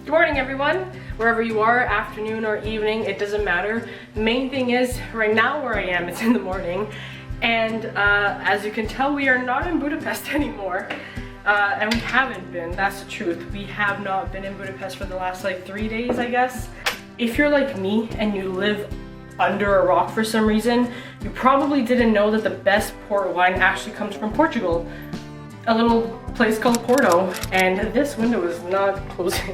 Good morning, everyone. Wherever you are, afternoon or evening, it doesn't matter. The main thing is, right now where I am, it's in the morning. And as you can tell, we are not in Budapest anymore. And we haven't been, that's the truth. We have not been in Budapest for the last like 3 days, I guess. If you're like me and you live under a rock for some reason, you probably didn't know that the best port wine actually comes from Portugal. A little place called Porto, and this window is not closing.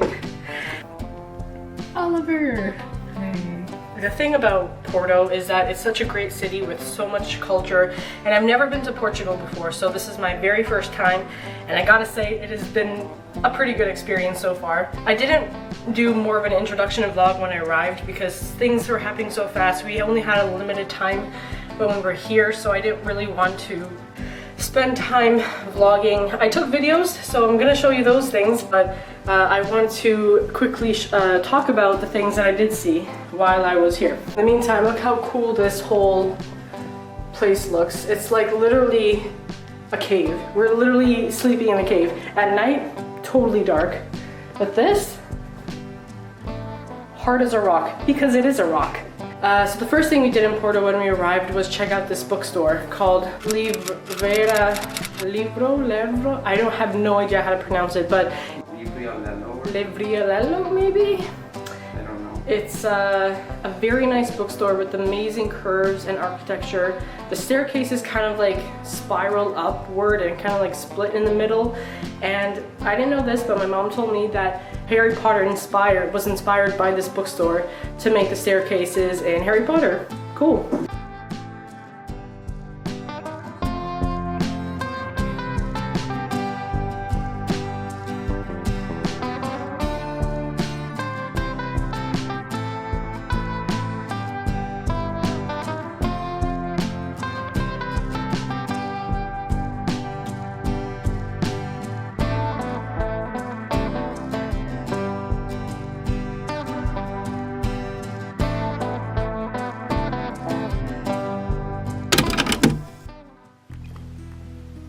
Oliver! Hey. The thing about Porto is that it's such a great city with so much culture, and I've never been to Portugal before, so this is my very first time, and I gotta say it has been a pretty good experience so far. I didn't do more of an introduction vlog when I arrived because things were happening so fast. We only had a limited time when we were here, so I didn't really want to spend time vlogging. I took videos, so I'm gonna show you those things, but I want to quickly talk about the things that I did see while I was here. In the meantime, look how cool this whole place looks. It's like literally a cave. We're literally sleeping in a cave. At night, totally dark. But this, hard as a rock, because it is a rock. So the first thing we did in Porto when we arrived was check out this bookstore called Livraria Lello. I don't have no idea how to pronounce it, but Livraria Lello, maybe? I don't know. It's a very nice bookstore with amazing curves and architecture. The staircase is kind of like spiral upward and kind of like split in the middle. And I didn't know this, but my mom told me that Harry Potter was inspired by this bookstore to make the staircases in Harry Potter. Cool.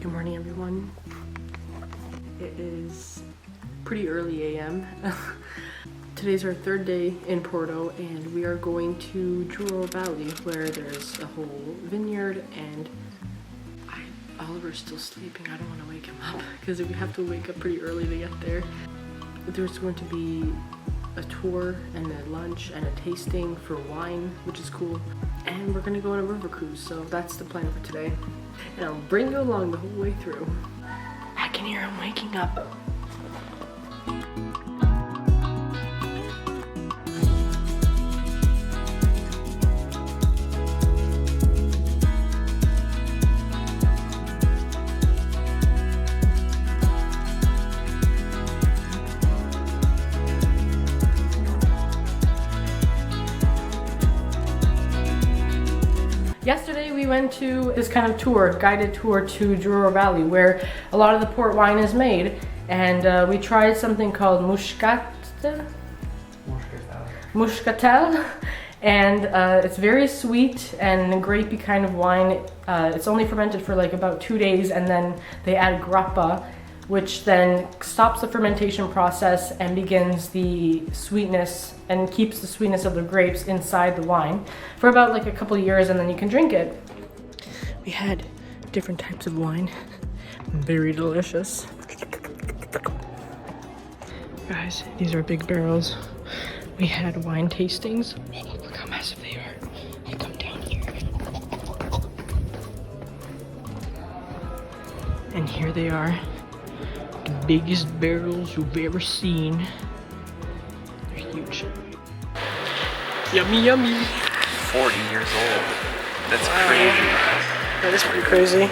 Good morning, everyone. It is pretty early AM. Today's our third day in Porto, and we are going to Duoro Valley, where there's a whole vineyard, and Oliver's still sleeping. I don't want to wake him up because we have to wake up pretty early to get there. There's going to be a tour and a lunch and a tasting for wine, which is cool. And we're gonna go on a river cruise, so that's the plan for today. And I'll bring you along the whole way through. I can hear him waking up. Yesterday we went to this kind of tour, guided tour to Duoro Valley, where a lot of the port wine is made, and we tried something called Muscatel, and it's very sweet and grapey kind of wine. It's only fermented for like about 2 days, and then they add grappa, which then stops the fermentation process and begins the sweetness and keeps the sweetness of the grapes inside the wine for about like a couple of years, and then you can drink it. We had different types of wine, very delicious. Guys, these are big barrels. We had wine tastings. Oh, look how massive they are. I come down here. And here they are. The biggest barrels you've ever seen. They're huge. Yummy, yummy. 40 years old. That's crazy. That is pretty crazy.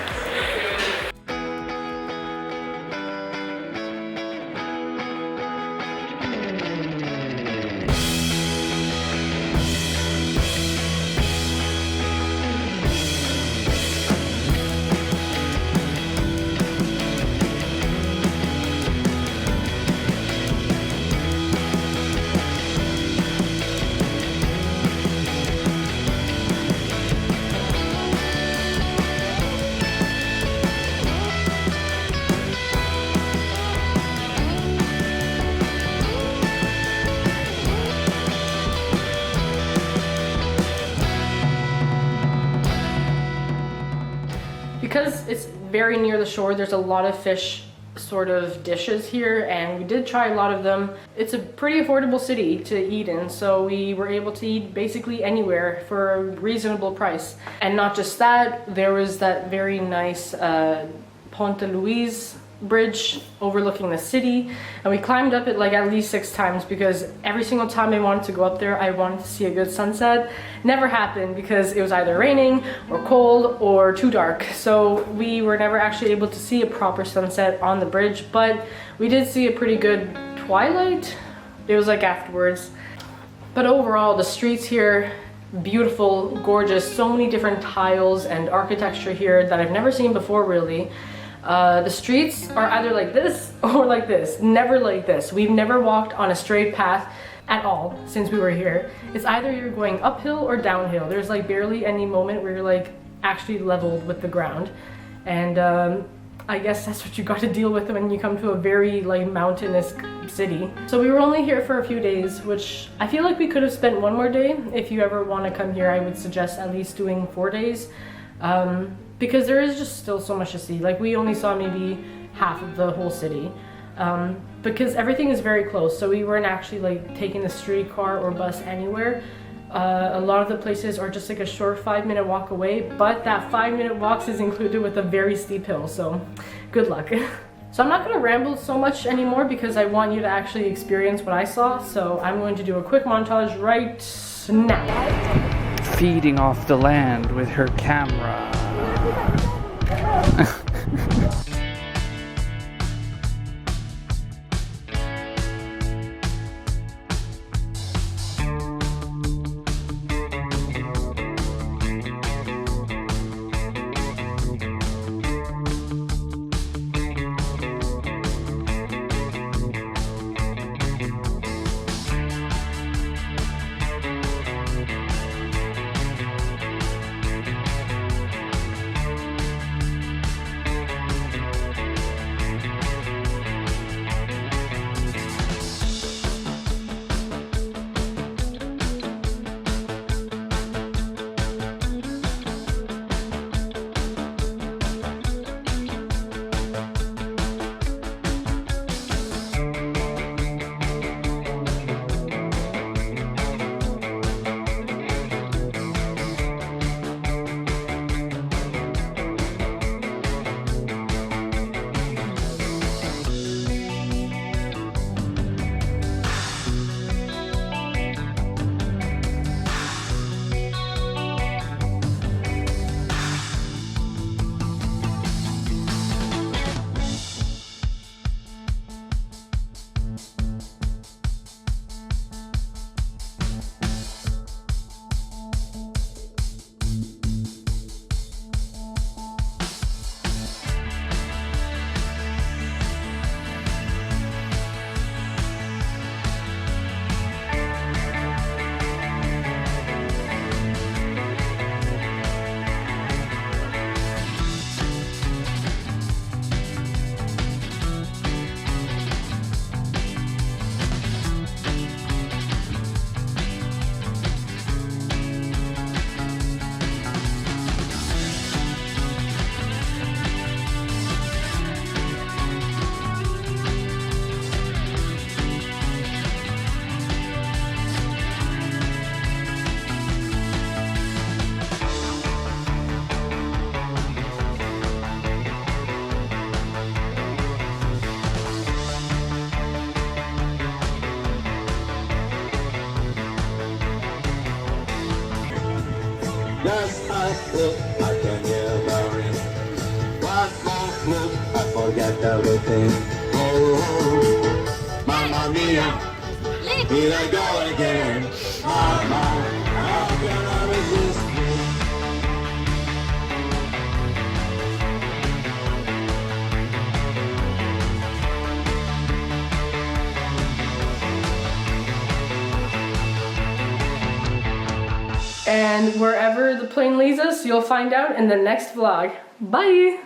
because it's very near the shore, there's a lot of fish sort of dishes here, and we did try a lot of them. It's a pretty affordable city to eat in, so we were able to eat basically anywhere for a reasonable price. And not just that, there was that very nice Ponte Luis bridge overlooking the city, and we climbed up it like at least 6 times because every single time I wanted to go up there I wanted to see a good sunset. Never happened because it was either raining or cold or too dark, so we were never actually able to see a proper sunset on the bridge, but we did see a pretty good twilight. It was like afterwards. But overall, the streets here, beautiful, gorgeous, so many different tiles and architecture here that I've never seen before really. The streets are either like this or like this, never like this. We've never walked on a straight path at all since we were here. It's either you're going uphill or downhill. There's like barely any moment where you're like actually leveled with the ground. And I guess that's what you got to deal with when you come to a very like mountainous city. So we were only here for a few days, which I feel like we could have spent one more day. If you ever want to come here, I would suggest at least doing 4 days. Because there is just still so much to see. Like we only saw maybe half of the whole city, because everything is very close, so we weren't actually like taking the streetcar or bus anywhere. A lot of the places are just like a short 5-minute walk away, but that 5-minute walk is included with a very steep hill, so good luck. So I'm not going to ramble so much anymore because I want you to actually experience what I saw, so I'm going to do a quick montage right now. Feeding off the land with her camera. Just a look, I can hear the ring. One more look, I forget everything. Oh, Mamma Mia, here I go again. Mama, how can I resist you? And wherever the plane leads us, you'll find out in the next vlog. Bye!